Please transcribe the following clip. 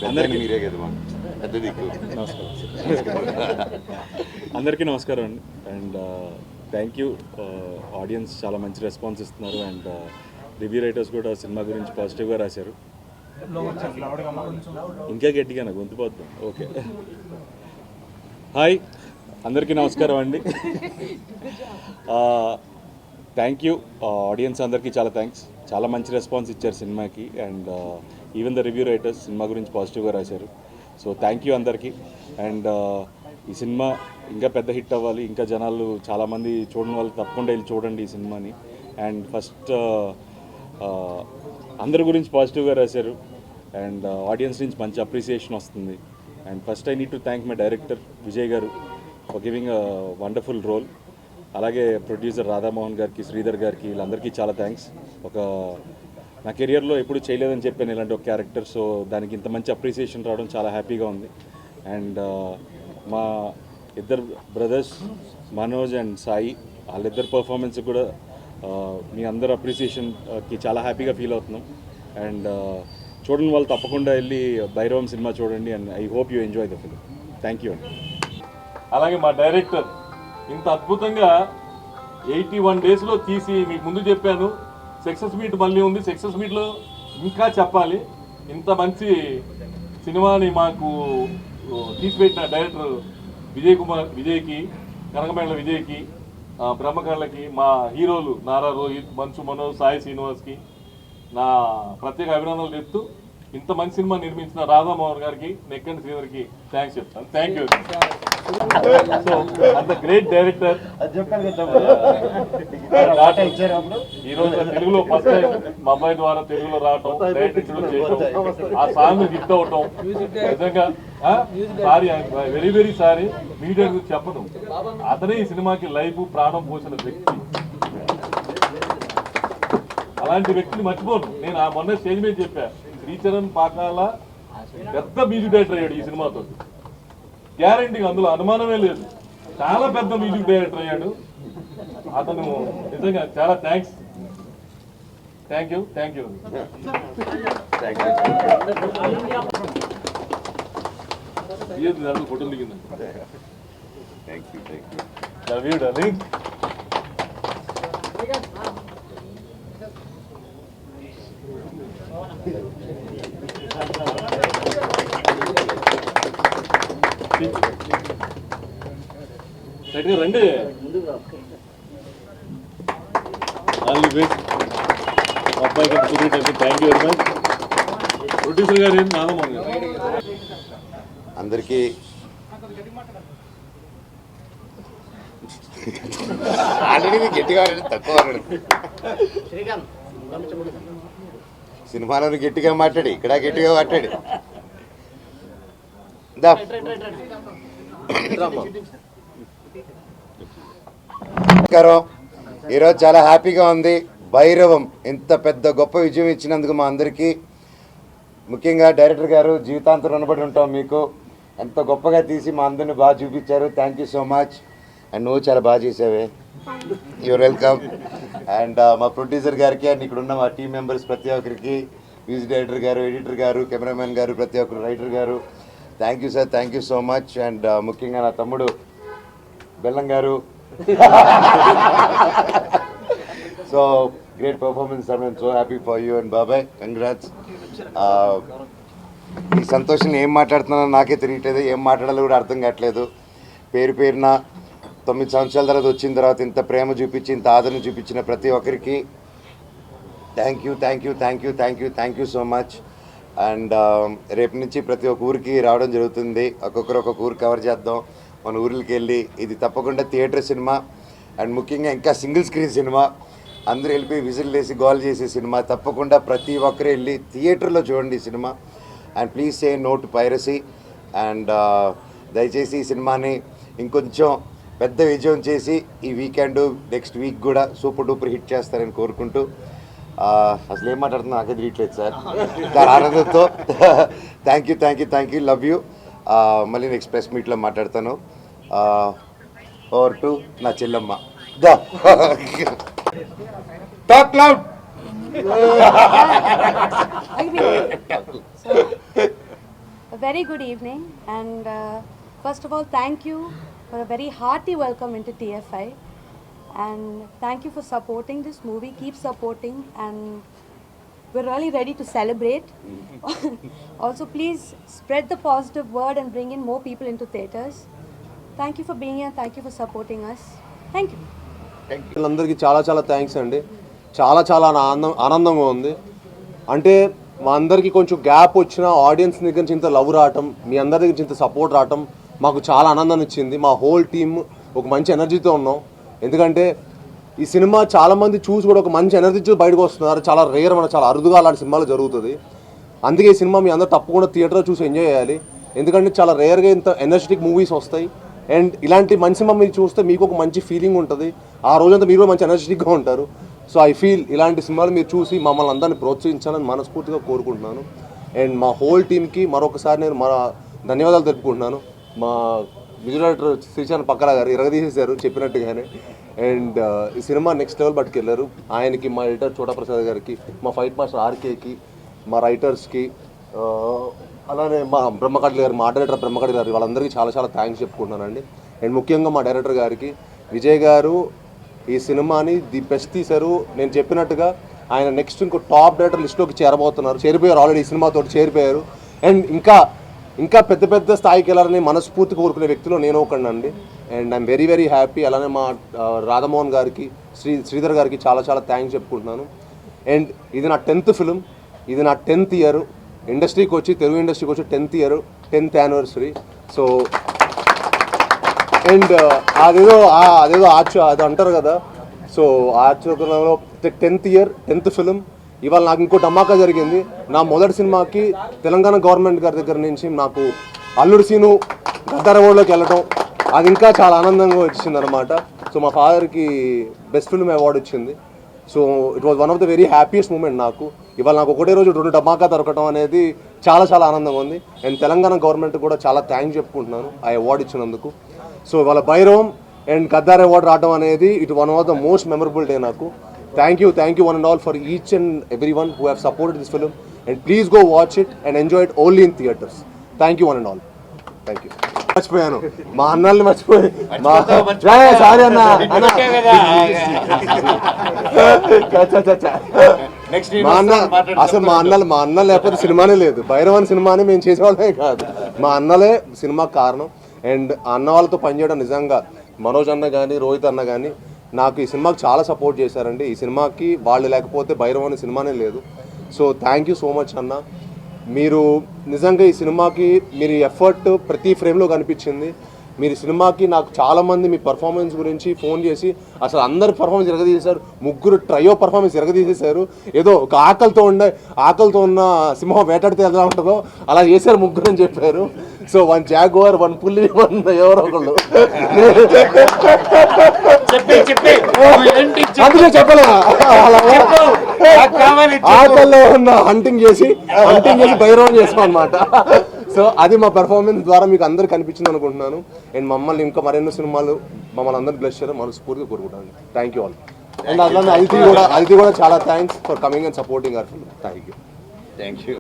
మీరే కదా పెద్ద దిక్కు. అందరికీ నమస్కారం అండి. And thank you. ఆడియన్స్ చాలా మంచి రెస్పాన్స్ ఇస్తున్నారు. అండ్ రివ్యూ రైటర్స్ కూడా సినిమా గురించి పాజిటివ్గా రాశారు. ఇంకా గట్టిగా నాకు గొంతు పోద్దాం. ఓకే, హాయ్ అందరికీ నమస్కారం అండి. థ్యాంక్ యూ ఆడియన్స్ అందరికీ చాలా థ్యాంక్స్. చాలా మంచి రెస్పాన్స్ ఇచ్చారు సినిమాకి. And even the review writers cinema గురించి పాజిటివ్గా రాశారు. సో థ్యాంక్ యూ అందరికీ. అండ్ ఈ సినిమా ఇంకా పెద్ద హిట్ అవ్వాలి, ఇంకా జనాలు చాలామంది చూడని వాళ్ళు తప్పకుండా వెళ్ళి చూడండి ఈ సినిమాని. అండ్ ఫస్ట్ అందరి గురించి పాజిటివ్గా రాశారు. అండ్ ఆడియన్స్ నుంచి మంచి అప్రిసియేషన్ వస్తుంది. And first I need to thank my director Vijay గారు for giving a wonderful role. అలాగే ప్రొడ్యూసర్ రాధామోహన్ గారికి, శ్రీధర్ గారికి, వీళ్ళందరికీ చాలా థ్యాంక్స్. నా కెరియర్లో ఎప్పుడు చేయలేదని చెప్పాను ఇలాంటి ఒక క్యారెక్టర్. సో దానికి ఇంత మంచి అప్రిసియేషన్ రావడం చాలా హ్యాపీగా ఉంది. అండ్ మా ఇద్దరు బ్రదర్స్ మనోజ్ అండ్ సాయి, వాళ్ళిద్దరు పర్ఫార్మెన్స్ కూడా మీ అందరు అప్రిసియేషన్కి చాలా హ్యాపీగా ఫీల్ అవుతున్నాం. అండ్ చూడని వాళ్ళు తప్పకుండా వెళ్ళి భైరవం సినిమా చూడండి. And I hope you enjoy the film. Thank you అండి. అలాగే మా డైరెక్టర్ ఇంత అద్భుతంగా 81 డేస్లో తీసి మీకు ముందు చెప్పాను. సక్సెస్ మీట్ మళ్ళీ ఉంది. సక్సెస్ మీట్లో ఇంకా చెప్పాలి. ఇంత మంచి సినిమాని మాకు తీసిపెట్టిన డైరెక్టర్ విజయ్కి, కనకమేళ విజయ్కి, బ్రహ్మకళ్ళకి, మా హీరోలు నారా రోహిత్, మంచు మనోజ్, సాయి శ్రీనివాస్కి నా ప్రత్యేక అభినందనలు చెప్తూ ఇంత మంచి సినిమా నిర్మించిన రాధామోహన్ గారికి, నెక్కండి శ్రీధర్కి థ్యాంక్స్ చెప్తాను. Thank you. సో అంత గ్రేట్ డైరెక్టర్. ఈరోజు తెలుగులో ఫస్ట్ టైం మా అబ్బాయి ద్వారా తెలుగులో రావటం, డైరెక్టర్ చేయటం, ఆ సాంగ్ హిట్ అవటం నిజంగా sorry, very very sorry. Media గురించి చెప్పడం, అతనే ఈ సినిమాకి లైఫ్ ప్రాణం పోసిన వ్యక్తి. అలాంటి వ్యక్తిని మర్చిపోను నేను. ఆ మొన్న స్టేజ్ మీద చెప్పా, శ్రీచరణ్ పాకాల పెద్ద మ్యూజిక్ డైరెక్టర్ అయ్యాడు ఈ సినిమాతో, గ్యారంటీగా, అందులో అనుమానమే లేదు. చాలా పెద్ద మ్యూజిక్ డైరెక్టర్ అయ్యాడు అతను. నిజంగా చాలా thanks. Thank you. Thank you. Photo దిగింది. రండి. అబ్బాయికి thank you very much. Producer గారు ఏంటి నాగమోహన్ గారు అందరికీ ఆల్రెడీ గట్టిగా తక్కువ సినిమాలో గట్టిగా మాట్లాడి, ఇక్కడ గట్టిగా మాట్లాడి. నమస్కారం. ఈరోజు చాలా హ్యాపీగా ఉంది. భైరవం ఇంత పెద్ద గొప్ప విజయం ఇచ్చినందుకు మా అందరికీ, ముఖ్యంగా డైరెక్టర్ గారు జీవితాంతం రుణపడి ఉంటాం మీకు. ఎంత గొప్పగా తీసి మా అందరిని బాగా చూపించారు. Thank you so much. And నువ్వు చాలా బాగా చేసావే. You're welcome. అండ్ మా ప్రొడ్యూసర్ గారికి, అండ్ ఇక్కడ ఉన్న మా టీం మెంబర్స్ ప్రతి ఒక్కరికి, మ్యూజిక్ డైరెక్టర్ గారు, ఎడిటర్ గారు, కెమెరామెన్ గారు, ప్రతి ఒక్కరు, రైటర్ గారు, thank you sir. Thank you so much. And ముఖ్యంగా నా తమ్ముడు బెల్లం గారు, so great performance sir. I'm so happy for you. And బాబాయ్ కంగ్రాట్స్. ఈ సంతోషం ఏం మాట్లాడుతున్నానో నాకే తెలియట్లేదు, ఏం మాట్లాడాలో కూడా అర్థం కావట్లేదు. పేరున 9 సంవత్సరాల తర్వాత వచ్చిన తర్వాత ఇంత ప్రేమ చూపించి, ఇంత ఆదరణ చూపించిన ప్రతి ఒక్కరికి thank you. Thank you. Thank you. Thank you. Thank you so much. And రేపు నుంచి ప్రతి ఒక్క ఊరికి రావడం జరుగుతుంది. ఒక్కొక్కరు ఒక్కొక్క ఊరు కవర్ చేద్దాం. మన ఊరికి వెళ్ళి, ఇది తప్పకుండా థియేటర్ సినిమా. అండ్ ముఖ్యంగా ఇంకా సింగిల్ స్క్రీన్ సినిమా. అందరూ వెళ్ళిపోయి విజిల్ వేసి గోల్ చేసే సినిమా. తప్పకుండా ప్రతి ఒక్కరు వెళ్ళి థియేటర్లో చూడండి ఈ సినిమా. And please say no to piracy. And దయచేసి ఈ సినిమాని ఇంకొంచెం పెద్ద విజయం చేసి ఈ వీకెండ్, నెక్స్ట్ వీక్ కూడా సూపర్ డూపర్ హిట్ చేస్తారని కోరుకుంటూ, అసలు ఏం మాట్లాడుతున్నా నాకే తెలియట్లేదు సార్. దాని ఆనందంతో thank you. Thank you. Thank you. Love you. మళ్ళీ నెక్స్ట్ ప్రెస్ మీట్లో మాట్లాడతాను. ఓవర్ టు నా చెల్లమ్మ. Talk loud. very good evening, and first of all, thank you for a very hearty welcome into TFI, and thank you for supporting this movie. Keep supporting, and we're really ready to celebrate. Also, please spread the positive word and bring in more people into theaters. Thank you for being here. Thank you for supporting us. Thank you. అందరికీ చాలా చాలా thanks అండి. చాలా చాలా ఆనందంగా ఉంది. అంటే మా అందరికీ కొంచెం గ్యాప్ వచ్చిన ఆడియన్స్ దగ్గర నుంచి ఇంత లవ్ రావటం, మీ అందరి దగ్గర నుంచి ఇంత సపోర్ట్ రావటం మాకు చాలా ఆనందాన్ని ఇచ్చింది. మా హోల్ టీమ్ ఒక మంచి ఎనర్జీతో ఉన్నాం. ఎందుకంటే ఈ సినిమా చాలామంది చూసి కూడా ఒక మంచి ఎనర్జీతో బయటకు వస్తున్నారు. చాలా రేర్, మన చాలా అరుదుగా అలాంటి సినిమాలు జరుగుతుంది. అందుకే ఈ సినిమా మీ అందరూ తప్పకుండా థియేటర్లో చూసి ఎంజాయ్ చేయాలి. ఎందుకంటే చాలా రేర్గా ఇంత ఎనర్జెటిక్ మూవీస్ వస్తాయి. అండ్ ఇలాంటి మంచి సినిమా మీరు చూస్తే మీకు ఒక మంచి ఫీలింగ్ ఉంటుంది. ఆ రోజంతా మీరు మంచి ఎనర్జెటిక్గా ఉంటారు. సో ఐ ఫీల్ ఇలాంటి సినిమాలు మీరు చూసి మమ్మల్ని అందరినీ ప్రోత్సహించాలని మనస్ఫూర్తిగా కోరుకుంటున్నాను. అండ్ మా హోల్ టీమ్కి మరొకసారి నేను మన ధన్యవాదాలు తెలుపుకుంటున్నాను. మా విజువల్ డైరెక్టర్ శ్రీశాంత్ పక్కల గారు ఇరగదీసేశారు చెప్పినట్టుగానే. అండ్ ఈ సినిమా నెక్స్ట్ లెవెల్ పట్టుకెళ్ళారు. ఆయనకి, మా ఎడిటర్ చోటా ప్రసాద్ గారికి, మా ఫైట్ మాస్టర్ ఆర్కేకి, మా రైటర్స్కి, అలానే మా బ్రహ్మకట్ల గారు, మా డైరెక్టర్ బ్రహ్మకట్ల గారు, వాళ్ళందరికీ చాలా చాలా థ్యాంక్స్ చెప్పుకుంటున్నానండి. అండ్ ముఖ్యంగా మా డైరెక్టర్ గారికి, విజయ్ గారు ఈ సినిమాని ది బెస్ట్ తీశారు. నేను చెప్పినట్టుగా ఆయన నెక్స్ట్ ఇంకో టాప్ డైరెక్టర్ లిస్ట్లోకి చేరిపోయారు. ఆల్రెడీ ఈ సినిమాతో చేరిపోయారు. అండ్ ఇంకా పెద్ద పెద్ద స్థాయికి వెళ్ళాలని మనస్ఫూర్తి కోరుకునే వ్యక్తిలో నేను ఒకనండి. And I'm very very happy. అలానే మా రాధామోహన్ గారికి, శ్రీధర్ గారికి చాలా చాలా థ్యాంక్స్ చెప్పుకుంటున్నాను. అండ్ ఇది నా 10th ఫిలిం, ఇది నా 10th ఇయర్ ఇండస్ట్రీకి వచ్చి, తెలుగు ఇండస్ట్రీకి వచ్చి 10th year, 10th anniversary. So and అదేదో అది అంటారు కదా, సో ఆచరణలో 10th ఇయర్ 10th ఫిలిం. ఇవాళ నాకు ఇంకో ధమాకా జరిగింది. నా మొదటి సినిమాకి తెలంగాణ గవర్నమెంట్ గారి దగ్గర నుంచి నాకు అల్లుడు సీను గద్దర్ అవార్డులోకి వెళ్ళటం, అది ఇంకా చాలా ఆనందంగా వచ్చింది అనమాట. సో మా ఫాదర్కి బెస్ట్ ఫిల్మ్ అవార్డు వచ్చింది. So it was one of the very happiest moment నాకు. ఇవాళ నాకు ఒకటే రోజు 2 ధమాకా దొరకటం అనేది చాలా చాలా ఆనందంగా ఉంది. అండ్ తెలంగాణ గవర్నమెంట్ కూడా చాలా థ్యాంక్స్ చెప్పుకుంటున్నాను ఆ అవార్డు ఇచ్చినందుకు. సో ఇవాళ భైరవం అండ్ గద్దార్ అవార్డు రావడం అనేది it one of the most memorable day నాకు. Thank you one and all for each and every one who have supported this film. And please go watch it and enjoy it only in theatres. Thank you one and all. Thank you. మర్చిపోయాను, మా అన్నల్ని మర్చిపోయి, sorry అన్న. అసలు మా అన్న లేకపోతే సినిమానే లేదు. భైరవన్ సినిమాని మేము చేసేవాళ్ళమే కాదు, మా అన్నలే సినిమాకి కారణం. అండ్ అన్న వాళ్ళతో పనిచేయడం నిజంగా మనోజ్ అన్న కానీ, రోహిత్ అన్న కానీ నాకు ఈ సినిమాకి చాలా సపోర్ట్ చేశారండి. ఈ సినిమాకి వాళ్ళు లేకపోతే భైరవన్ సినిమానే లేదు. So thank you so much అన్న. మీరు నిజంగా ఈ సినిమాకి మీరు ఎఫర్ట్ ప్రతి ఫ్రేమ్లో కనిపించింది. మీరు సినిమాకి నాకు చాలామంది మీ పర్ఫార్మెన్స్ గురించి ఫోన్ చేసి అసలు అందరు పర్ఫార్మెన్స్ ఎరగదీసేశారు. 3 ట్రయో పర్ఫార్మెన్స్ ఎరగదీసేశారు. ఏదో ఒక ఆకలితో ఉన్న సింహం వేటాడితే ఎలా ఉంటుందో అలా చేశారు 3 అని చెప్పారు. సో 1 జాగ్వార్, 1 పులి, 1 ఎవరో ఒకళ్ళు. అందుకే చెప్పలేదా, ఆకల్లో ఉన్న హంటింగ్ చేసి భైరవం చేసాం అనమాట. సో అది మా పెర్ఫార్మెన్స్ ద్వారా మీకు అందరు కనిపించింది అనుకుంటున్నాను. అండ్ మమ్మల్ని ఇంకా మరెన్నో సినిమాలు మమ్మల్ని అందరినీ బ్లెస్ చేయడం మనస్ఫూర్తిగా కోరుకుంటాను. Thank you all. అండ్ అట్లానే అదితి కూడా చాలా thanks for coming and supporting hour film. Thank you.